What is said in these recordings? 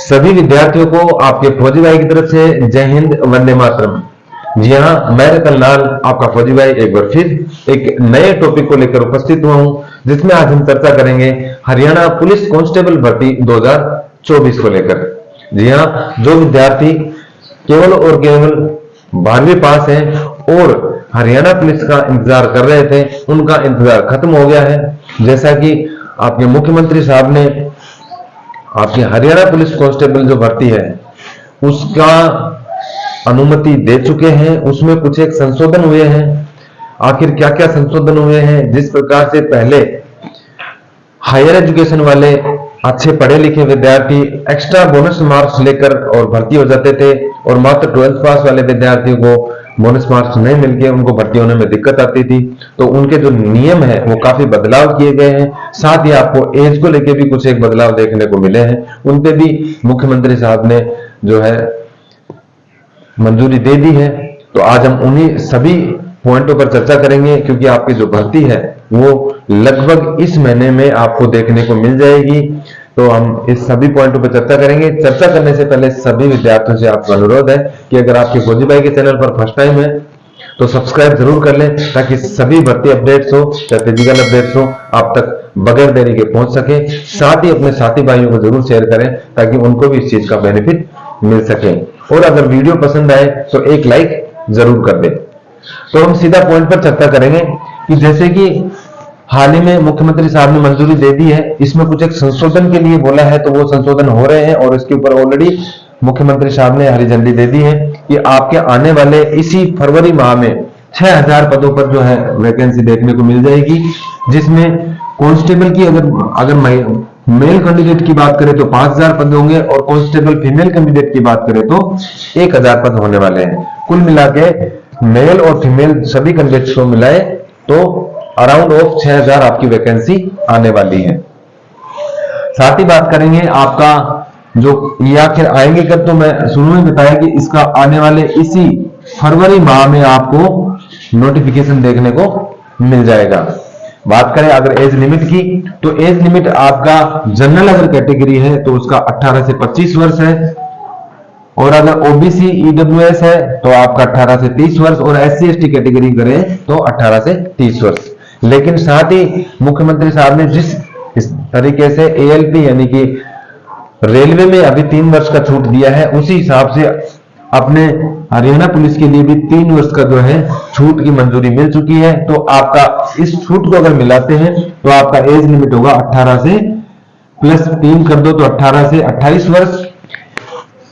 सभी विद्यार्थियों को आपके फौजी भाई की तरफ से जय हिंद, वंदे मातरम। जी हाँ, मैं रतनलाल आपका फौजी भाई एक बार फिर एक नए टॉपिक को लेकर उपस्थित हुआ हूं, जिसमें आज हम चर्चा करेंगे हरियाणा पुलिस कांस्टेबल भर्ती 2024 को लेकर। जी हाँ, जो विद्यार्थी केवल और केवल 12वीं पास हैं और हरियाणा पुलिस का इंतजार कर रहे थे, उनका इंतजार खत्म हो गया है। जैसा कि आपके मुख्यमंत्री साहब ने आपकी हरियाणा पुलिस कांस्टेबल जो भर्ती है उसका अनुमति दे चुके हैं, उसमें कुछ एक संशोधन हुए हैं। आखिर क्या क्या संशोधन हुए हैं? जिस प्रकार से पहले हायर एजुकेशन वाले अच्छे पढ़े लिखे विद्यार्थी एक्स्ट्रा बोनस मार्क्स लेकर और भर्ती हो जाते थे, और मात्र 12th पास वाले विद्यार्थियों को बोनस मार्क्स नहीं मिलके उनको भर्ती होने में दिक्कत आती थी। तो उनके जो नियम है वो काफी बदलाव किए गए हैं। साथ ही आपको एज को लेके भी कुछ एक बदलाव देखने को मिले हैं, उन पे भी मुख्यमंत्री साहब ने जो है मंजूरी दे दी है। तो आज हम उन्हीं सभी पॉइंटों पर चर्चा करेंगे, क्योंकि आपकी जो भर्ती है वो लगभग इस महीने में आपको देखने को मिल जाएगी। तो हम इस सभी पॉइंटों पर चर्चा करेंगे। चर्चा करने से पहले सभी विद्यार्थियों से आपका अनुरोध है कि अगर आपके फौजी भाई के चैनल पर फर्स्ट टाइम है तो सब्सक्राइब जरूर कर लें, ताकि सभी भर्ती अपडेट्स हो चाहे फिजिकल अपडेट्स हो आप तक बगैर देरी के पहुंच सके। साथ ही अपने साथी भाइयों को जरूर शेयर करें ताकि उनको भी इस चीज का बेनिफिट मिल सके, और अगर वीडियो पसंद आए तो एक लाइक जरूर कर दें। तो हम सीधा पॉइंट पर चर्चा करेंगे कि जैसे कि हाल ही में मुख्यमंत्री साहब ने मंजूरी दे दी है, इसमें कुछ एक संशोधन के लिए बोला है, तो वो संशोधन हो रहे हैं और इसके ऊपर ऑलरेडी मुख्यमंत्री साहब ने हरी झंडी दे दी है कि आपके आने वाले इसी फरवरी माह में 6000 पदों पर जो है वैकेंसी देखने को मिल जाएगी, जिसमें कांस्टेबल की अगर मेल कैंडिडेट की बात करें तो 5000 पद होंगे, और कांस्टेबल फीमेल कैंडिडेट की बात करें तो 1000 पद होने वाले हैं। कुल मिला के मेल और फीमेल सभी कैंडिडेट्स को मिलाए तो अराउंड ऑफ 6000 आपकी वैकेंसी आने वाली है। साथ ही बात करेंगे आपका जो ये आखिर आएंगे कब, तो मैं शुरू में बताया कि इसका आने वाले इसी फरवरी माह में आपको नोटिफिकेशन देखने को मिल जाएगा। बात करें अगर एज लिमिट की, तो एज लिमिट आपका जनरल अगर कैटेगरी है तो उसका 18 से 25 वर्ष है, और अगर ओबीसी ईडब्ल्यूएस है तो आपका 18 से 30 वर्ष, और एससी एसटी कैटेगरी करें तो 18 से 30 वर्ष। लेकिन साथ ही मुख्यमंत्री साहब ने जिस इस तरीके से एएलपी यानी कि रेलवे में अभी 3 वर्ष का छूट दिया है, उसी हिसाब से अपने हरियाणा पुलिस के लिए भी 3 वर्ष का जो है छूट की मंजूरी मिल चुकी है। तो आपका इस छूट को अगर मिलाते हैं तो आपका एज लिमिट होगा 18 से प्लस 3 कर दो तो 18 से 28 वर्ष,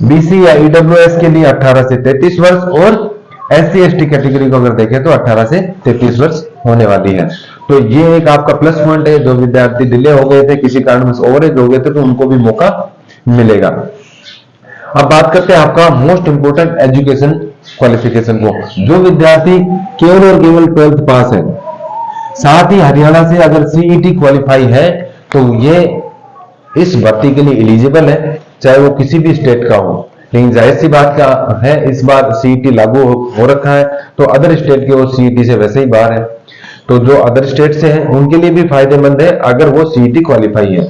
बीसी या ईडब्ल्यूएस के लिए 18 से 33 वर्ष, और एससी एसटी कैटेगरी को अगर देखें तो 18 से 33 वर्ष होने वाली है। तो ये एक आपका प्लस पॉइंट है। जो विद्यार्थी डिले हो गए थे, किसी कारण से ओवरेज हो गए थे, तो उनको भी मौका मिलेगा। अब बात करते हैं आपका मोस्ट इंपोर्टेंट एजुकेशन क्वालिफिकेशन को। जो विद्यार्थी केवल और केवल 12th पास है, साथ ही हरियाणा से अगर सीईटी क्वालिफाई है, तो ये इस भर्ती के लिए एलिजिबल है, चाहे वो किसी भी स्टेट का हो। लेकिन जाहिर सी बात का है, इस बार सीईटी लागू हो रखा है, तो अदर स्टेट के वो सीईटी से वैसे ही बाहर है। तो जो अदर स्टेट से हैं उनके लिए भी फायदेमंद है अगर वो सीईटी क्वालिफाई है।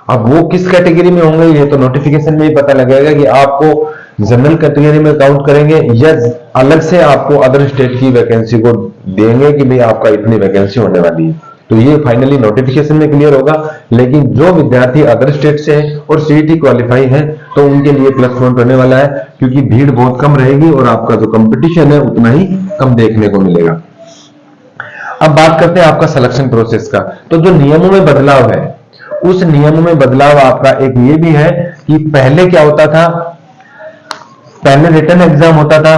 अब वो किस कैटेगरी में होंगे ये तो नोटिफिकेशन में ही पता लगेगा कि आपको जनरल कैटेगरी में काउंट करेंगे या अलग से आपको अदर स्टेट की वैकेंसी को देंगे कि भाई आपका इतनी वैकेंसी होने वाली है। तो ये फाइनली नोटिफिकेशन में क्लियर होगा। लेकिन जो विद्यार्थी अदर स्टेट से है और सीईटी क्वालिफाई है तो उनके लिए प्लस पॉइंट होने वाला है, क्योंकि भीड़ बहुत कम रहेगी और आपका जो कंपटीशन है उतना ही कम देखने को मिलेगा। अब बात करते हैं आपका सिलेक्शन प्रोसेस का। तो जो नियमों में बदलाव है, उस नियमों में बदलाव आपका एक ये भी है कि पहले क्या होता था, पहले रिटन एग्जाम होता था,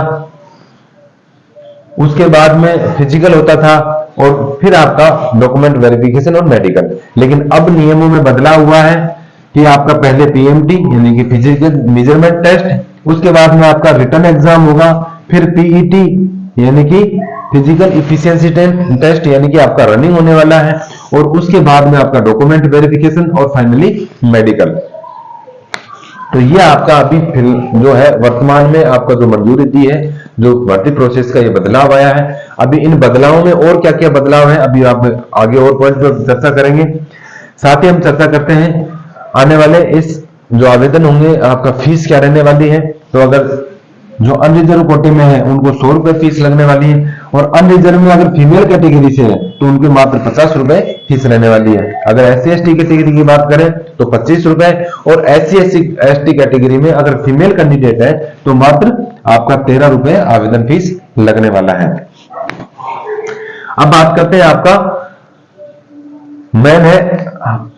उसके बाद में फिजिकल होता था, और फिर आपका डॉक्यूमेंट वेरिफिकेशन और मेडिकल। लेकिन अब नियमों में बदलाव हुआ है कि आपका पहले पीएमटी यानी कि फिजिकल मेजरमेंट टेस्ट, उसके बाद में आपका रिटन एग्जाम होगा, फिर पीईटी यानी कि फिजिकल इफिशिएंसी टेस्ट यानी कि आपका रनिंग होने वाला है, और उसके बाद में आपका डॉक्यूमेंट वेरिफिकेशन, और फाइनली मेडिकल। तो ये आपका अभी जो है वर्तमान में आपका जो मंजूरी दी है, जो भर्ती प्रोसेस का ये बदलाव आया है। अभी इन बदलावों में और क्या क्या बदलाव है अभी आप आगे और पॉइंट पर चर्चा करेंगे। साथ ही हम चर्चा करते हैं आने वाले इस जो आवेदन होंगे आपका फीस क्या रहने वाली है। तो अगर जो अनरिजर्व कोटे में है उनको 100 रुपए फीस लगने वाली है, और अनरिजर्व में अगर फीमेल कैटेगरी से है तो उनकी मात्र 50 रुपए फीस रहने वाली है। अगर SC/ST कैटेगरी की बात करें तो 25 रुपए, और SC/ST कैटेगरी में अगर फीमेल कैंडिडेट है तो मात्र आपका 13 रुपए आवेदन फीस लगने वाला है। अब बात करते हैं आपका मेन है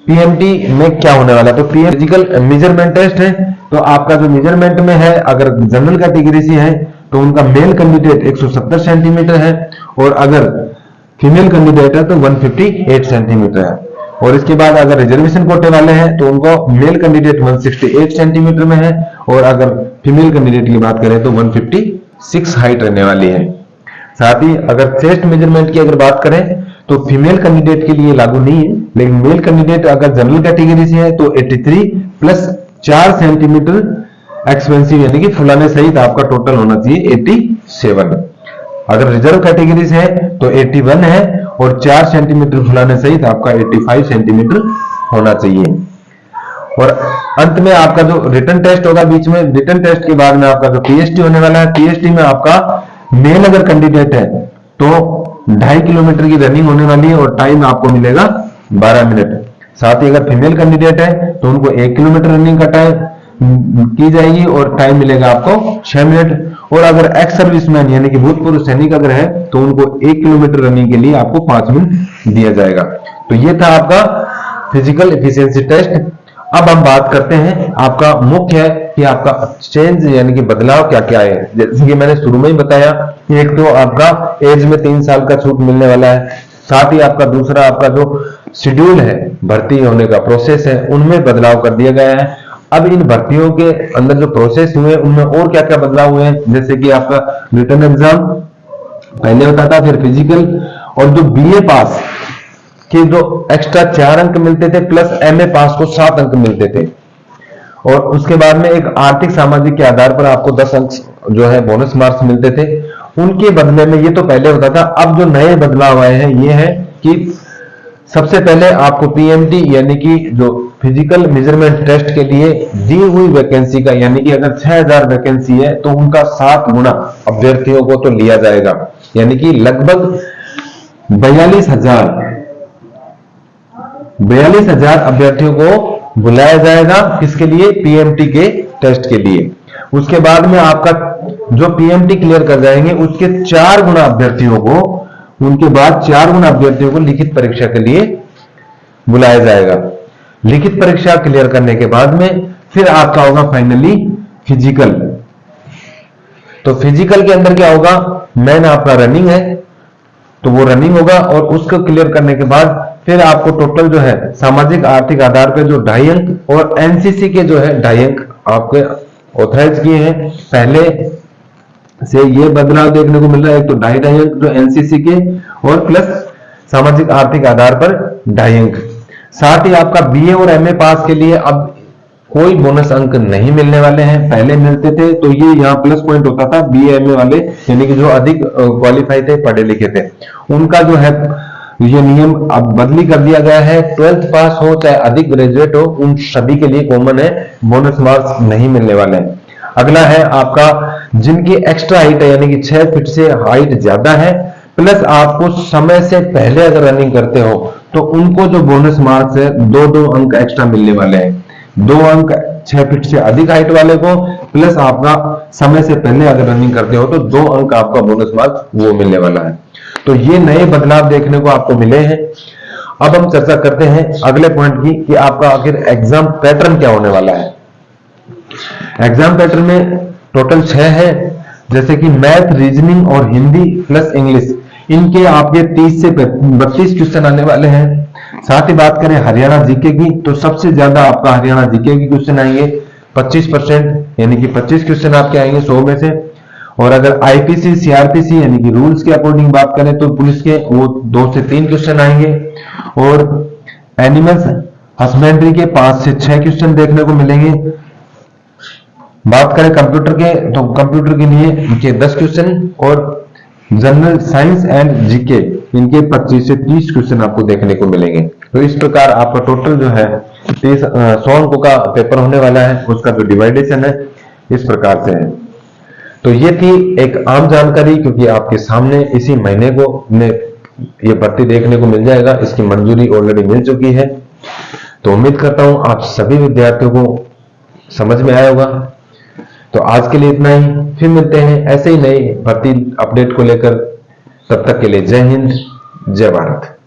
PMT में क्या होने वाला है। तो फिजिकल मेजरमेंट टेस्ट है। तो आपका जो मेजरमेंट में है, अगर जनरल कैटेगरी से है तो उनका मेल कैंडिडेट 170 सेंटीमीटर है, और अगर फीमेल कैंडिडेट है तो 158 सेंटीमीटर है। और इसके बाद अगर रिजर्वेशन कोटे वाले हैं तो उनको मेल कैंडिडेट 168 सेंटीमीटर में है, और अगर फीमेल कैंडिडेट की बात करें तो 156 हाइट रहने वाली है। साथ ही अगर चेस्ट मेजरमेंट की अगर बात करें तो फीमेल कैंडिडेट के लिए लागू नहीं है, लेकिन मेल कैंडिडेट अगर जनरल कैटेगरी से है तो 83 प्लस 4 सेंटीमीटर एक्सपेंसिव यानी कि फुलाने सहित आपका टोटल होना चाहिए 87। अगर रिजर्व कैटेगरी से है तो 81 है, और 4 सेंटीमीटर फुलाने सहित आपका 85 सेंटीमीटर होना चाहिए। और अंत में आपका जो रिटन टेस्ट होगा, बीच में रिटन टेस्ट के बाद में आपका जो PST होने वाला है, PST में आपका मेल अगर कैंडिडेट है तो 2.5 किलोमीटर की रनिंग होने वाली है, और टाइम आपको मिलेगा 12 मिनट। साथ ही अगर फीमेल कैंडिडेट है तो उनको 1 किलोमीटर रनिंग का टाइम की जाएगी, और टाइम मिलेगा आपको 6 मिनट। और अगर एक्स सर्विसमैन यानी कि भूतपूर्व सैनिक अगर है तो उनको 1 किलोमीटर रनिंग के लिए आपको 5 मिनट दिया जाएगा। तो ये था आपका फिजिकल एफिशिएंसी टेस्ट। अब हम बात करते हैं आपका मुख्य है कि आपका चेंज यानी कि बदलाव क्या क्या है। जैसे कि मैंने शुरू में ही बताया, एक तो आपका एज में 3 साल का छूट मिलने वाला है। साथ ही आपका दूसरा आपका जो शेड्यूल है, भर्ती होने का प्रोसेस है, उनमें बदलाव कर दिया गया है। अब इन भर्तियों के अंदर जो प्रोसेस हुए उनमें और क्या क्या बदलाव हुए हैं, जैसे कि आपका रिटन एग्जाम पहले होता था, फिर फिजिकल, और जो BA पास के जो एक्स्ट्रा 4 अंक मिलते थे प्लस MA पास को 7 अंक मिलते थे, और उसके बाद में एक आर्थिक सामाजिक के आधार पर आपको 10 अंक जो है बोनस मार्क्स मिलते थे। उनके बदले में, ये तो पहले होता था, अब जो नए बदलाव आए हैं ये है कि सबसे पहले आपको PMT यानी कि जो फिजिकल मेजरमेंट टेस्ट के लिए दी हुई वैकेंसी का, यानी कि अगर 6000 वैकेंसी है तो उनका 7 गुना अभ्यर्थियों को तो लिया जाएगा, यानी कि लगभग 42,000 अभ्यर्थियों को बुलाया जाएगा। किसके लिए? PMT के टेस्ट के लिए। उसके बाद में आपका जो PMT क्लियर कर जाएंगे उसके 4 गुना अभ्यर्थियों को, उनके बाद 4 गुना अभ्यर्थियों को लिखित परीक्षा के लिए बुलाया जाएगा। लिखित परीक्षा क्लियर करने के बाद में फिर आपका होगा फाइनली फिजिकल। तो फिजिकल के अंदर क्या होगा? मेन आपका रनिंग है तो वो रनिंग होगा, और उसको क्लियर करने के बाद फिर आपको टोटल जो है सामाजिक आर्थिक आधार पर जो 2.5 अंक और NCC के जो है 2.5 अंक आपके ऑथराइज किए हैं। पहले से ये बदलाव देखने को मिल रहा है, एक तो 2.5 अंक जो NCC के, और प्लस सामाजिक आर्थिक आधार पर 2.5 अंक। साथ ही आपका BA और MA पास के लिए अब कोई बोनस अंक नहीं मिलने वाले हैं, पहले मिलते थे। तो ये यहाँ प्लस पॉइंट होता था BA MA वाले, यानी कि जो अधिक क्वालिफाई थे, पढ़े लिखे थे, उनका जो है ये नियम अब बदली कर दिया गया है। 12th पास हो चाहे अधिक ग्रेजुएट हो, उन सभी के लिए कॉमन है, बोनस मार्क्स नहीं मिलने वाले हैं। अगला है आपका जिनकी एक्स्ट्रा हाइट है, यानी कि 6 फीट से हाइट ज्यादा है, प्लस आपको समय से पहले अगर रनिंग करते हो तो उनको जो बोनस मार्क्स है 2-2 अंक एक्स्ट्रा मिलने वाले हैं। 2 अंक 6 फीट से अधिक हाइट वाले को, प्लस आपका समय से पहले अगर रनिंग करते हो तो 2 अंक आपका बोनस मार्क्स वो मिलने वाला है। तो ये नए बदलाव देखने को आपको मिले हैं। अब हम चर्चा करते हैं अगले पॉइंट की कि आपका आखिर एग्जाम पैटर्न क्या होने वाला है। एग्जाम पैटर्न में टोटल 6 है, जैसे कि मैथ, रीजनिंग और हिंदी प्लस इंग्लिश, इनके आपके 30 से 32 क्वेश्चन आने वाले हैं। साथ ही बात करें हरियाणा जीके की, तो सबसे ज्यादा आपका हरियाणा जीके के क्वेश्चन आएंगे 25%, यानी कि 25 क्वेश्चन आपके आएंगे 100 में से। और अगर IPC CRPC यानी कि रूल्स के अकॉर्डिंग बात करें तो पुलिस के वो 2 से 3 क्वेश्चन आएंगे, और एनिमल्स हस्बेंड्री के 5 से 6 क्वेश्चन देखने को मिलेंगे। बात करें कंप्यूटर के, तो कंप्यूटर के लिए 10 क्वेश्चन, और जनरल साइंस एंड जीके इनके 25 से 30 क्वेश्चन आपको देखने को मिलेंगे। तो इस प्रकार आपका टोटल जो है 100 अंकों का पेपर होने वाला है। उसका जो डिवाइडेशन है इस प्रकार से है। तो ये थी एक आम जानकारी, क्योंकि आपके सामने इसी महीने को ये भर्ती देखने को मिल जाएगा। इसकी मंजूरी ऑलरेडी मिल चुकी है। तो उम्मीद करता हूं आप सभी विद्यार्थियों को समझ में आया होगा। तो आज के लिए इतना ही, फिर मिलते हैं ऐसे ही नई भर्ती अपडेट को लेकर। तब तक के लिए जय हिंद, जय भारत।